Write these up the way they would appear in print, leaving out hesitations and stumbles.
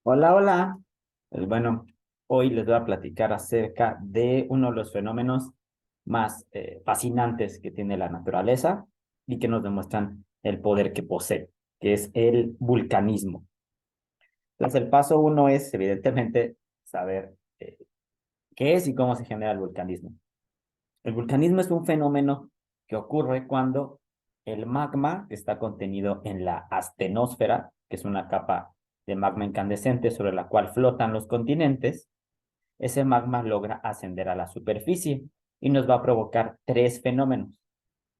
Hola, hola. Bueno, hoy les voy a platicar acerca de uno de los fenómenos más fascinantes que tiene la naturaleza y que nos demuestran el poder que posee, que es el vulcanismo. Entonces, el paso uno es, evidentemente, saber qué es y cómo se genera el vulcanismo. El vulcanismo es un fenómeno que ocurre cuando el magma que está contenido en la astenosfera, que es una capa de magma incandescente sobre la cual flotan los continentes, ese magma logra ascender a la superficie y nos va a provocar tres fenómenos.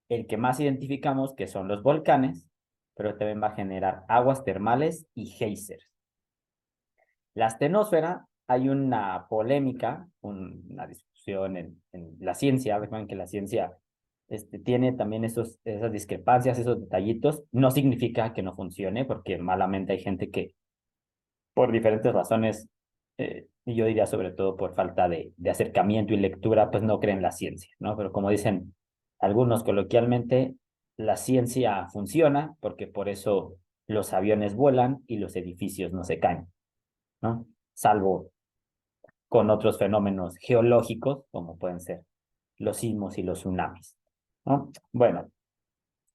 El que más identificamos, que son los volcanes, pero también va a generar aguas termales y géiseres. La astenosfera, hay una polémica, una discusión en la ciencia. Recuerden que la ciencia tiene también esas discrepancias, esos detallitos. No significa que no funcione, porque malamente hay gente que por diferentes razones, y yo diría sobre todo por falta de acercamiento y lectura, pues no creen la ciencia, ¿no? Pero como dicen algunos coloquialmente, la ciencia funciona porque por eso los aviones vuelan y los edificios no se caen, ¿no? Salvo con otros fenómenos geológicos, como pueden ser los sismos y los tsunamis, ¿no? Bueno,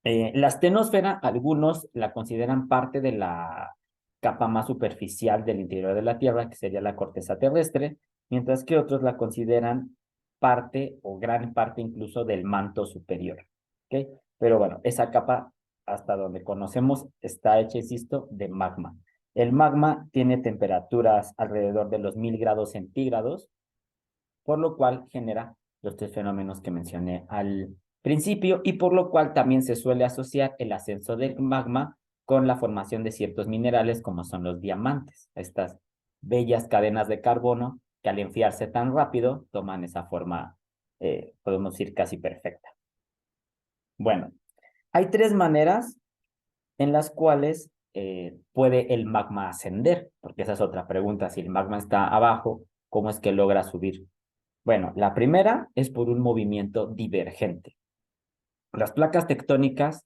la astenosfera, algunos la consideran parte de la capa más superficial del interior de la Tierra, que sería la corteza terrestre, mientras que otros la consideran parte o gran parte incluso del manto superior. ¿Ok? Pero bueno, esa capa, hasta donde conocemos, está hecha, insisto, de magma. El magma tiene temperaturas alrededor de los 1000 grados centígrados, por lo cual genera los tres fenómenos que mencioné al principio y por lo cual también se suele asociar el ascenso del magma con la formación de ciertos minerales como son los diamantes, estas bellas cadenas de carbono que al enfriarse tan rápido toman esa forma, podemos decir, casi perfecta. Bueno, hay tres maneras en las cuales puede el magma ascender, porque esa es otra pregunta, si el magma está abajo, ¿cómo es que logra subir? Bueno, la primera es por un movimiento divergente. Las placas tectónicas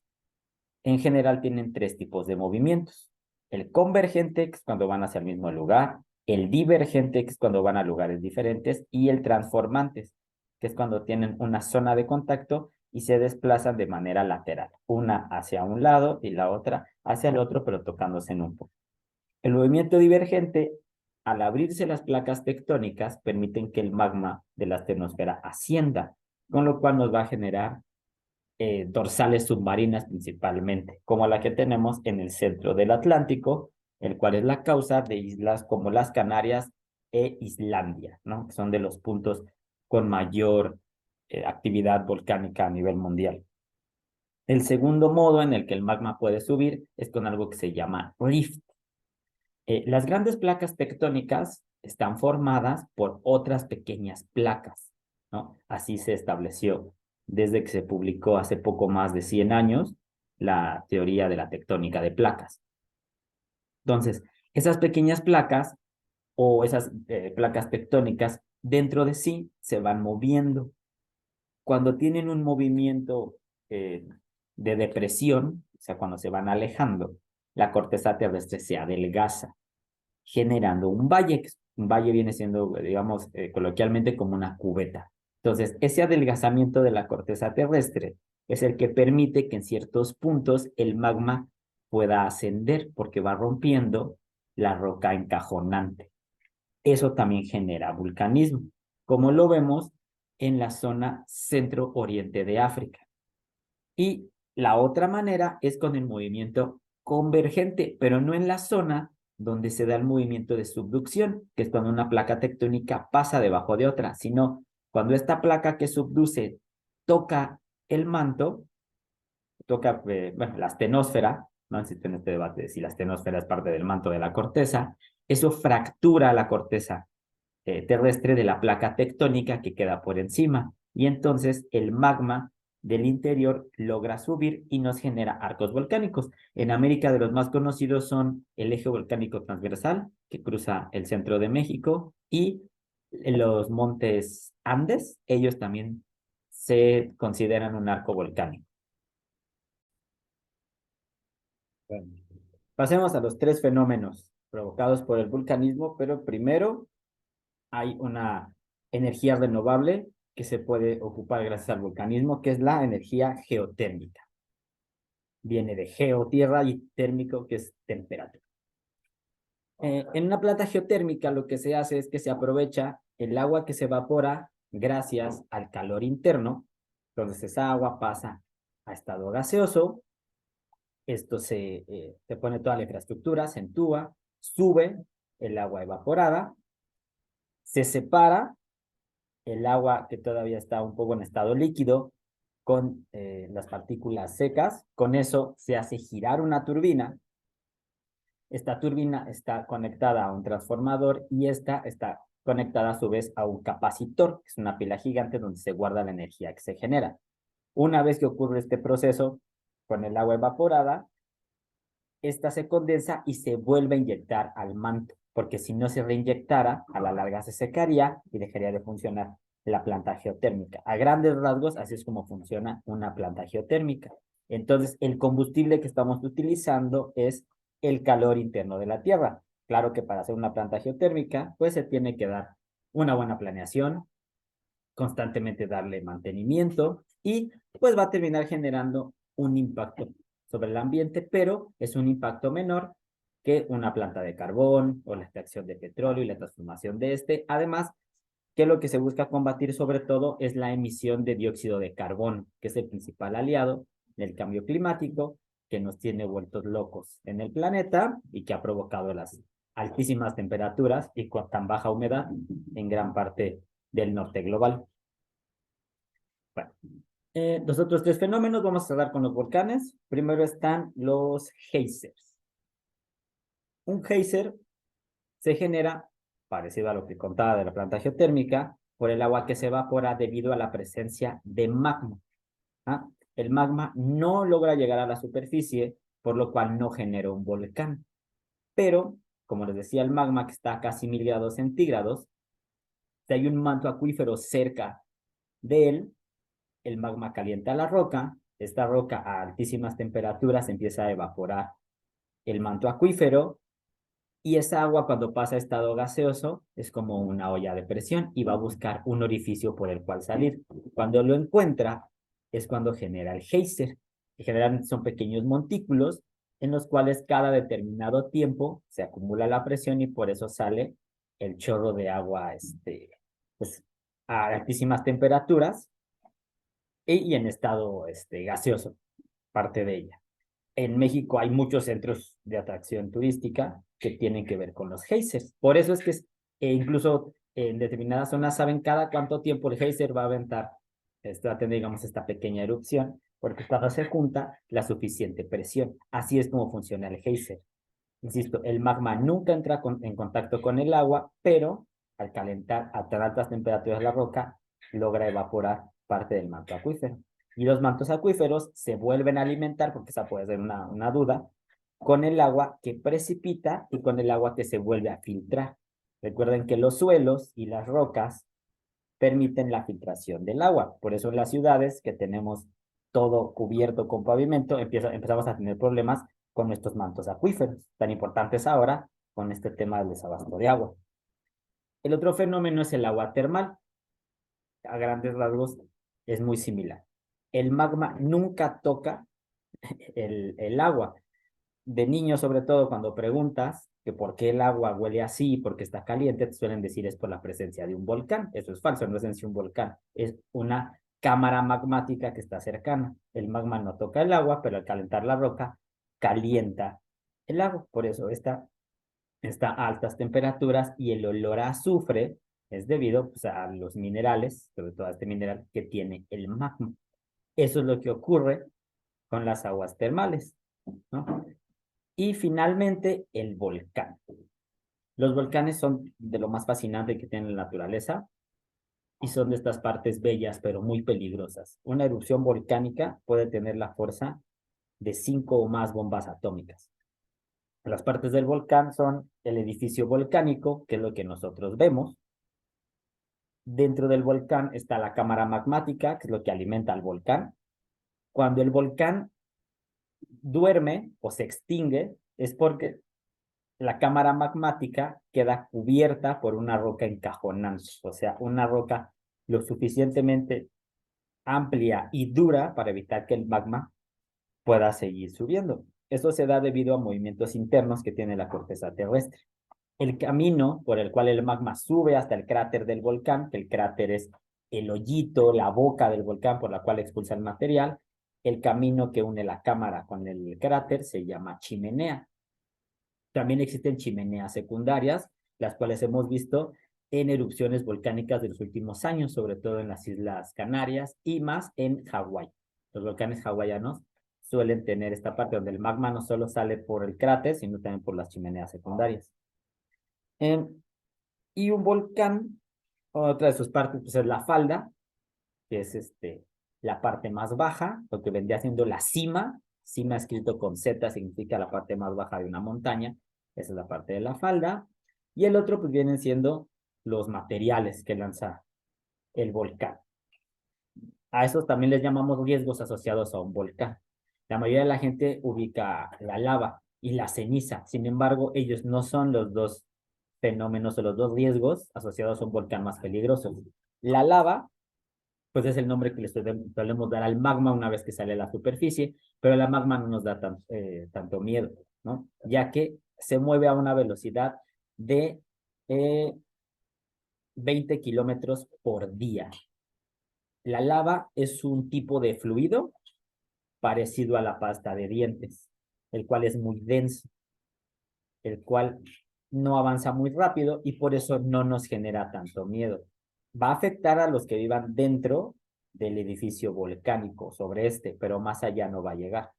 en general tienen tres tipos de movimientos. El convergente, que es cuando van hacia el mismo lugar, el divergente, que es cuando van a lugares diferentes, y el transformantes, que es cuando tienen una zona de contacto y se desplazan de manera lateral, una hacia un lado y la otra hacia el otro, pero tocándose en un punto. El movimiento divergente, al abrirse las placas tectónicas, permiten que el magma de la astenosfera ascienda, con lo cual nos va a generar dorsales submarinas principalmente, como la que tenemos en el centro del Atlántico, el cual es la causa de islas como las Canarias e Islandia, ¿no? Que son de los puntos con mayor actividad volcánica a nivel mundial. El segundo modo en el que el magma puede subir es con algo que se llama rift. Las grandes placas tectónicas están formadas por otras pequeñas placas, ¿no? Así se estableció desde que se publicó hace poco más de 100 años la teoría de la tectónica de placas. Entonces, esas pequeñas placas o esas placas tectónicas dentro de sí se van moviendo. Cuando tienen un movimiento eh, de depresión, o sea, cuando se van alejando, la corteza terrestre se adelgaza generando un valle. Un valle viene siendo, digamos, coloquialmente como una cubeta. Entonces, ese adelgazamiento de la corteza terrestre es el que permite que en ciertos puntos el magma pueda ascender porque va rompiendo la roca encajonante. Eso también genera vulcanismo, como lo vemos en la zona centro-oriente de África. Y la otra manera es con el movimiento convergente, pero no en la zona donde se da el movimiento de subducción, que es cuando una placa tectónica pasa debajo de otra, sino cuando esta placa que subduce toca el manto, toca, bueno, la astenosfera, no existe en este debate de si la astenosfera es parte del manto de la corteza, eso fractura la corteza terrestre de la placa tectónica que queda por encima. Y entonces el magma del interior logra subir y nos genera arcos volcánicos. En América de los más conocidos son el eje volcánico transversal, que cruza el centro de México, y los montes Andes, ellos también se consideran un arco volcánico. Bueno, pasemos a los tres fenómenos provocados por el vulcanismo, pero primero hay una energía renovable que se puede ocupar gracias al vulcanismo, que es la energía geotérmica. Viene de geo, tierra, y térmico, que es temperatura. En una planta geotérmica lo que se hace es que se aprovecha el agua que se evapora gracias al calor interno. Entonces esa agua pasa a estado gaseoso. Esto se pone toda la infraestructura, se entúa, sube el agua evaporada, se separa el agua que todavía está un poco en estado líquido con las partículas secas. Con eso se hace girar una turbina. Esta turbina está conectada a un transformador y esta está conectada a su vez a un capacitor, que es una pila gigante donde se guarda la energía que se genera. Una vez que ocurre este proceso con el agua evaporada, esta se condensa y se vuelve a inyectar al manto, porque si no se reinyectara, a la larga se secaría y dejaría de funcionar la planta geotérmica. A grandes rasgos, así es como funciona una planta geotérmica. Entonces, el combustible que estamos utilizando es el calor interno de la Tierra. Claro que para hacer una planta geotérmica, pues se tiene que dar una buena planeación, constantemente darle mantenimiento y pues va a terminar generando un impacto sobre el ambiente, pero es un impacto menor que una planta de carbón o la extracción de petróleo y la transformación de este. Además, que lo que se busca combatir sobre todo es la emisión de dióxido de carbono, que es el principal aliado del cambio climático que nos tiene vueltos locos en el planeta y que ha provocado las altísimas temperaturas y con tan baja humedad en gran parte del norte global. Bueno, los otros tres fenómenos vamos a hablar con los volcanes. Primero están los geysers. Un geyser se genera, parecido a lo que contaba de la planta geotérmica, por el agua que se evapora debido a la presencia de magma. ¿Ah? El magma no logra llegar a la superficie, por lo cual no genera un volcán. Pero, como les decía, el magma que está a casi 1000 grados centígrados, si hay un manto acuífero cerca de él, el magma calienta la roca, esta roca a altísimas temperaturas empieza a evaporar el manto acuífero y esa agua cuando pasa a estado gaseoso es como una olla de presión y va a buscar un orificio por el cual salir. Cuando lo encuentra es cuando genera el geyser. Generalmente son pequeños montículos en los cuales cada determinado tiempo se acumula la presión y por eso sale el chorro de agua pues, a altísimas temperaturas y en estado gaseoso, parte de ella. En México hay muchos centros de atracción turística que tienen que ver con los geysers. Por eso es que incluso en determinadas zonas saben cada cuánto tiempo el geyser va a aventar, va a tener, digamos, esta pequeña erupción, porque cuando se junta la suficiente presión. Así es como funciona el geyser. Insisto, el magma nunca entra en contacto con el agua, pero al calentar a tan altas temperaturas la roca, logra evaporar parte del manto acuífero. Y los mantos acuíferos se vuelven a alimentar, porque esa puede ser una duda, con el agua que precipita y con el agua que se vuelve a filtrar. Recuerden que los suelos y las rocas permiten la filtración del agua. Por eso en las ciudades que tenemos todo cubierto con pavimento, empezamos a tener problemas con nuestros mantos acuíferos, tan importantes ahora con este tema del desabasto de agua. El otro fenómeno es el agua termal. A grandes rasgos es muy similar. El magma nunca toca el agua. De niño, sobre todo, cuando preguntas que por qué el agua huele así, porque está caliente, te suelen decir es por la presencia de un volcán. Eso es falso, no es en sí un volcán, es una cámara magmática que está cercana. El magma no toca el agua, pero al calentar la roca, calienta el agua. Por eso está a altas temperaturas y el olor a azufre es debido pues, a los minerales, sobre todo a este mineral que tiene el magma. Eso es lo que ocurre con las aguas termales, ¿no? Y finalmente, el volcán. Los volcanes son de lo más fascinante que tiene la naturaleza y son de estas partes bellas, pero muy peligrosas. Una erupción volcánica puede tener la fuerza de 5 o más bombas atómicas. Las partes del volcán son el edificio volcánico, que es lo que nosotros vemos. Dentro del volcán está la cámara magmática, que es lo que alimenta al volcán. Cuando el volcán duerme o se extingue, es porque la cámara magmática queda cubierta por una roca encajonante, o sea, una roca lo suficientemente amplia y dura para evitar que el magma pueda seguir subiendo. Esto se da debido a movimientos internos que tiene la corteza terrestre. El camino por el cual el magma sube hasta el cráter del volcán, que el cráter es el hoyito, la boca del volcán por la cual expulsa el material, el camino que une la cámara con el cráter se llama chimenea. También existen chimeneas secundarias, las cuales hemos visto en erupciones volcánicas de los últimos años, sobre todo en las Islas Canarias y más en Hawái. Los volcanes hawaianos suelen tener esta parte donde el magma no solo sale por el cráter, sino también por las chimeneas secundarias. Y un volcán, otra de sus partes, pues es la falda, que es la parte más baja, lo que vendría siendo la cima. Cima escrito con Z significa la parte más baja de una montaña. Esa es la parte de la falda. Y el otro, pues vienen siendo los materiales que lanza el volcán. A esos también les llamamos riesgos asociados a un volcán. La mayoría de la gente ubica la lava y la ceniza. Sin embargo, ellos no son los dos fenómenos o los dos riesgos asociados a un volcán más peligrosos. La lava, pues es el nombre que le solemos dar al magma una vez que sale a la superficie, pero la magma no nos da tanto miedo, ¿no? Ya que se mueve a una velocidad de 20 kilómetros por día. La lava es un tipo de fluido parecido a la pasta de dientes, el cual es muy denso, el cual no avanza muy rápido y por eso no nos genera tanto miedo. Va a afectar a los que vivan dentro del edificio volcánico sobre pero más allá no va a llegar.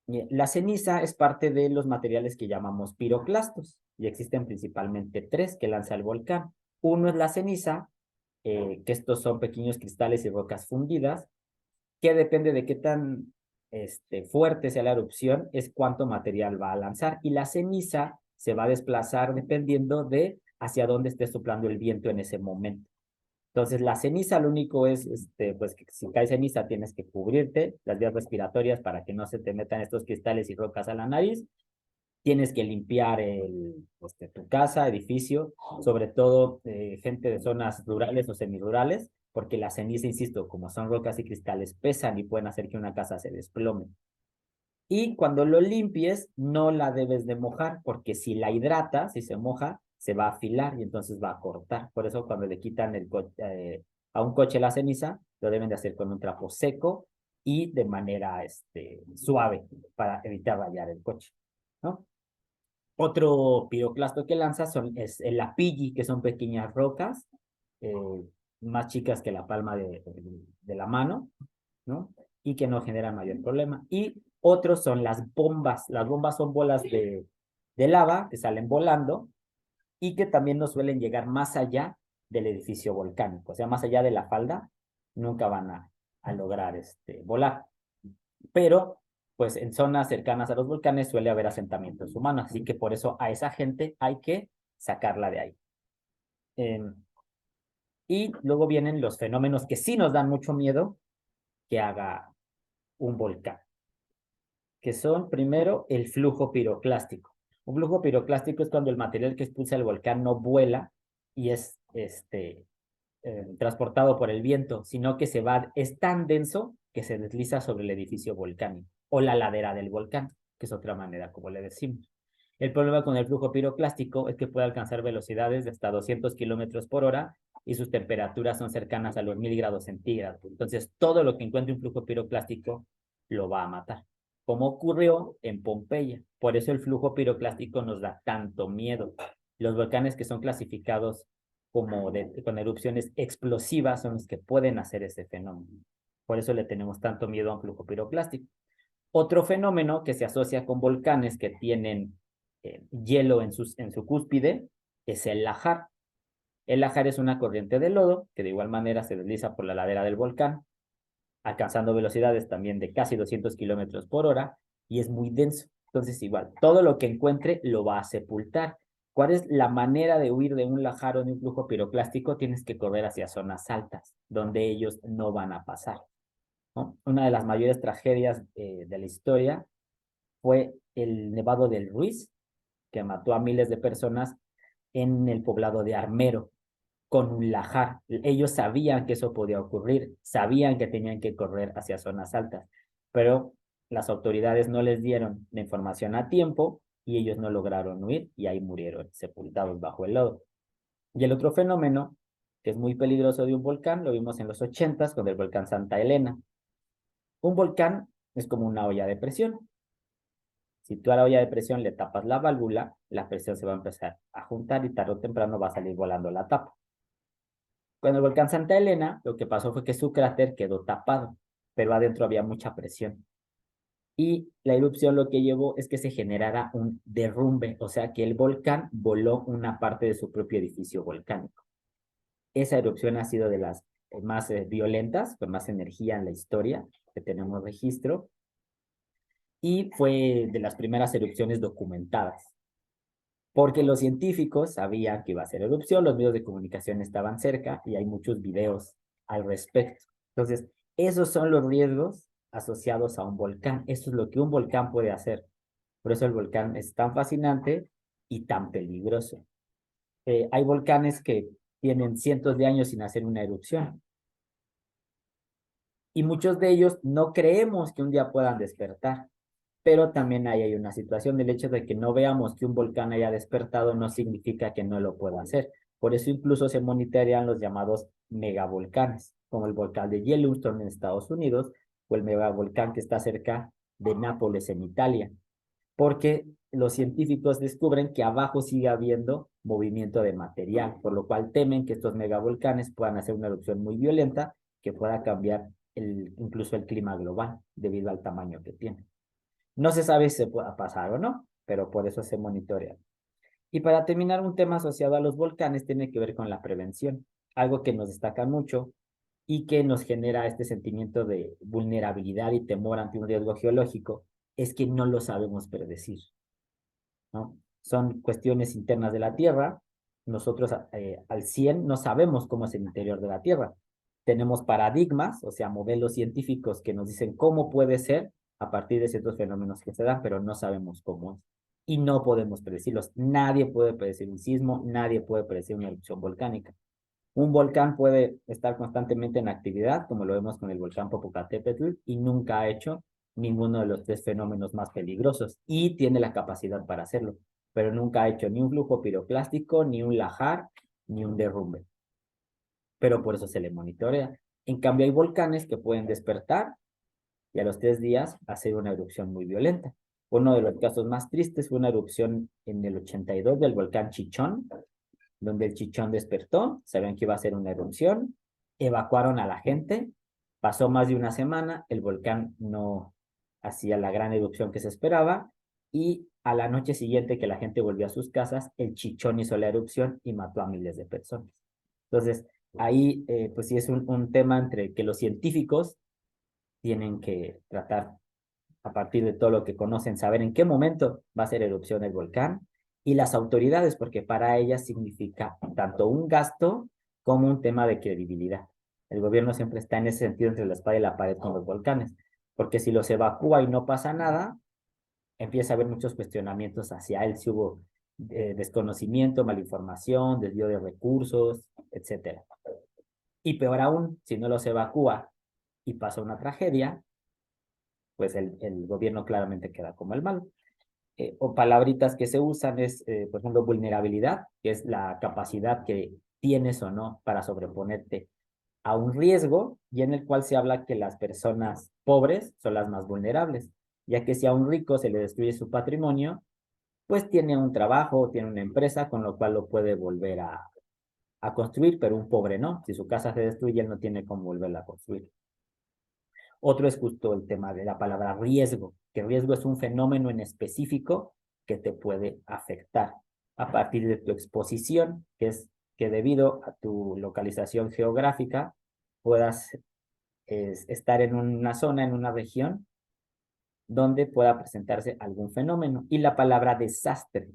La ceniza es parte de los materiales que llamamos piroclastos y existen principalmente tres que lanza el volcán. Uno es la ceniza, que estos son pequeños cristales y rocas fundidas, que depende de qué tan fuerte sea la erupción, es cuánto material va a lanzar. Y la ceniza se va a desplazar dependiendo de hacia dónde esté soplando el viento en ese momento. Entonces, la ceniza lo único es, pues, que si cae ceniza tienes que cubrirte las vías respiratorias para que no se te metan estos cristales y rocas a la nariz. Tienes que limpiar tu casa, edificio, sobre todo gente de zonas rurales o semirurales, porque la ceniza, insisto, como son rocas y cristales, pesan y pueden hacer que una casa se desplome. Y cuando lo limpies, no la debes de mojar, porque si la hidratas, si se moja, se va a afilar y entonces va a cortar. Por eso cuando le quitan a un coche la ceniza, lo deben de hacer con un trapo seco y de manera suave para evitar rayar el coche, ¿no? Otro piroclasto que lanza es el apilli, que son pequeñas rocas, eh, más chicas que la palma de la mano, ¿no? Y que no generan mayor problema. Y otros son las bombas. Las bombas son bolas de lava que salen volando y que también no suelen llegar más allá del edificio volcánico. O sea, más allá de la falda, nunca van a lograr volar. Pero pues en zonas cercanas a los volcanes suele haber asentamientos humanos, así que por eso a esa gente hay que sacarla de ahí. Y luego vienen los fenómenos que sí nos dan mucho miedo que haga un volcán, que son primero el flujo piroclástico. Un flujo piroclástico es cuando el material que expulsa el volcán no vuela y es transportado por el viento, sino que es tan denso que se desliza sobre el edificio volcánico o la ladera del volcán, que es otra manera como le decimos. El problema con el flujo piroclástico es que puede alcanzar velocidades de hasta 200 kilómetros por hora y sus temperaturas son cercanas a los 1000 grados centígrados. Entonces, todo lo que encuentre un flujo piroclástico lo va a matar, como ocurrió en Pompeya. Por eso el flujo piroclástico nos da tanto miedo. Los volcanes que son clasificados con erupciones explosivas son los que pueden hacer ese fenómeno. Por eso le tenemos tanto miedo a un flujo piroclástico. Otro fenómeno que se asocia con volcanes que tienen hielo en su cúspide es el lajar. El lajar es una corriente de lodo que de igual manera se desliza por la ladera del volcán, alcanzando velocidades también de casi 200 kilómetros por hora y es muy denso. Entonces, igual, todo lo que encuentre lo va a sepultar. ¿Cuál es la manera de huir de un lajar o de un flujo piroclástico? Tienes que correr hacia zonas altas, donde ellos no van a pasar, ¿no? Una de las mayores tragedias de la historia fue el Nevado del Ruiz, que mató a miles de personas en el poblado de Armero, con un lajar. Ellos sabían que eso podía ocurrir, sabían que tenían que correr hacia zonas altas, pero las autoridades no les dieron la información a tiempo y ellos no lograron huir y ahí murieron sepultados bajo el lodo. Y el otro fenómeno, que es muy peligroso de un volcán, lo vimos en los 80 con el volcán Santa Elena. Un volcán es como una olla de presión. Si tú a la olla de presión le tapas la válvula, la presión se va a empezar a juntar y tarde o temprano va a salir volando la tapa. Cuando el volcán Santa Elena, lo que pasó fue que su cráter quedó tapado, pero adentro había mucha presión. Y la erupción lo que llevó es que se generara un derrumbe, o sea que el volcán voló una parte de su propio edificio volcánico. Esa erupción ha sido de las más violentas, con más energía en la historia que tenemos registro, y fue de las primeras erupciones documentadas, porque los científicos sabían que iba a ser erupción, los medios de comunicación estaban cerca y hay muchos videos al respecto. Entonces, esos son los riesgos asociados a un volcán. Eso es lo que un volcán puede hacer. Por eso el volcán es tan fascinante y tan peligroso. Hay volcanes que tienen cientos de años sin hacer una erupción. Y muchos de ellos no creemos que un día puedan despertar. Pero también hay una situación del hecho de que no veamos que un volcán haya despertado no significa que no lo pueda hacer. Por eso incluso se monitorean los llamados megavolcanes, como el volcán de Yellowstone en Estados Unidos o el megavolcán que está cerca de Nápoles en Italia, porque los científicos descubren que abajo sigue habiendo movimiento de material, por lo cual temen que estos megavolcanes puedan hacer una erupción muy violenta que pueda cambiar incluso el clima global debido al tamaño que tiene. No se sabe si se pueda pasar o no, pero por eso se monitorea. Y para terminar, un tema asociado a los volcanes tiene que ver con la prevención, algo que nos destaca mucho y que nos genera este sentimiento de vulnerabilidad y temor ante un riesgo geológico, es que no lo sabemos predecir, ¿no? Son cuestiones internas de la Tierra. Nosotros al 100 no sabemos cómo es el interior de la Tierra. Tenemos paradigmas, o sea, modelos científicos que nos dicen cómo puede ser a partir de ciertos fenómenos que se dan, pero no sabemos cómo es. Y no podemos predecirlos. Nadie puede predecir un sismo, nadie puede predecir una erupción volcánica. Un volcán puede estar constantemente en actividad, como lo vemos con el volcán Popocatépetl, y nunca ha hecho ninguno de los tres fenómenos más peligrosos, y tiene la capacidad para hacerlo, pero nunca ha hecho ni un flujo piroclástico, ni un lajar, ni un derrumbe. Pero por eso se le monitorea. En cambio, hay volcanes que pueden despertar y a los 3 días hacer una erupción muy violenta. Uno de los casos más tristes fue una erupción en el 82 del volcán Chichón, donde el Chichón despertó, sabían que iba a ser una erupción, evacuaron a la gente, pasó más de una semana, el volcán no hacía la gran erupción que se esperaba, y a la noche siguiente que la gente volvió a sus casas, el Chichón hizo la erupción y mató a miles de personas. Entonces, ahí pues sí es un tema entre que los científicos tienen que tratar a partir de todo lo que conocen, saber en qué momento va a ser erupción el volcán, y las autoridades, porque para ellas significa tanto un gasto como un tema de credibilidad. El gobierno siempre está en ese sentido entre la espada y la pared con los volcanes, porque si los evacúa y no pasa nada, empieza a haber muchos cuestionamientos hacia él, si hubo desconocimiento, malinformación, desvío de recursos, etcétera. Y peor aún, si no los evacúa y pasa una tragedia, pues el gobierno claramente queda como el malo. O palabritas que se usan es, por ejemplo, vulnerabilidad, que es la capacidad que tienes o no para sobreponerte a un riesgo, y en el cual se habla que las personas pobres son las más vulnerables, ya que si a un rico se le destruye su patrimonio, pues tiene un trabajo, tiene una empresa, con lo cual lo puede volver a construir, pero un pobre no. Si su casa se destruye, él no tiene cómo volverla a construir. Otro es justo el tema de la palabra riesgo, que riesgo es un fenómeno en específico que te puede afectar a partir de tu exposición, que es que debido a tu localización geográfica puedas estar en una zona, en una región, donde pueda presentarse algún fenómeno. Y la palabra desastre.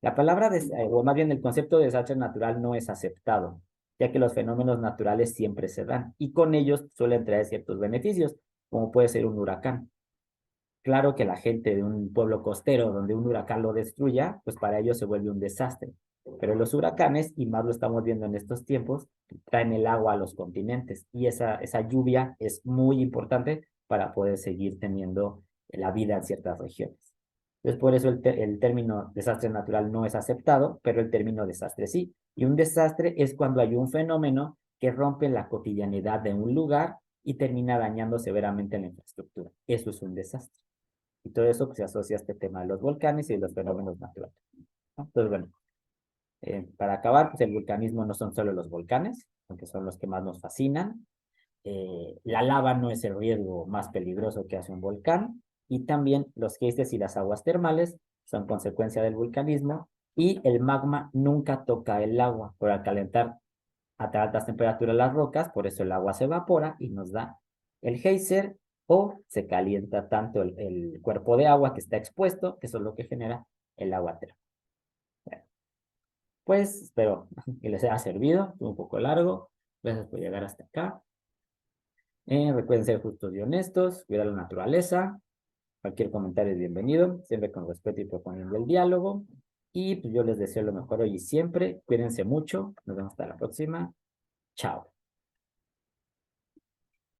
La palabra, o más bien el concepto de desastre natural no es aceptado, ya que los fenómenos naturales siempre se dan y con ellos suelen traer ciertos beneficios, como puede ser un huracán, Claro que la gente de un pueblo costero donde un huracán lo destruya, pues para ellos se vuelve un desastre. Pero los huracanes, y más lo estamos viendo en estos tiempos, traen el agua a los continentes y esa lluvia es muy importante para poder seguir teniendo la vida en ciertas regiones. Entonces, por eso el término desastre natural no es aceptado, pero el término desastre sí. Y un desastre es cuando hay un fenómeno que rompe la cotidianidad de un lugar y termina dañando severamente la infraestructura. Eso es un desastre. Y todo eso pues, se asocia a este tema de los volcanes y de los fenómenos naturales, ¿no? Entonces, bueno, para acabar, pues el vulcanismo no son solo los volcanes, aunque son los que más nos fascinan. La lava no es el riesgo más peligroso que hace un volcán. Y también los geysers y las aguas termales son consecuencia del vulcanismo. Y el magma nunca toca el agua por al calentar a altas temperaturas las rocas, por eso el agua se evapora y nos da el geyser o se calienta tanto el cuerpo de agua que está expuesto, que eso es lo que genera el agua termal. Bueno, pues espero que les haya servido, fue un poco largo, gracias por llegar hasta acá. Recuerden ser justos y honestos, cuidar la naturaleza, cualquier comentario es bienvenido, siempre con respeto y proponiendo el diálogo. Y pues yo les deseo lo mejor hoy y siempre, cuídense mucho, nos vemos hasta la próxima, chao.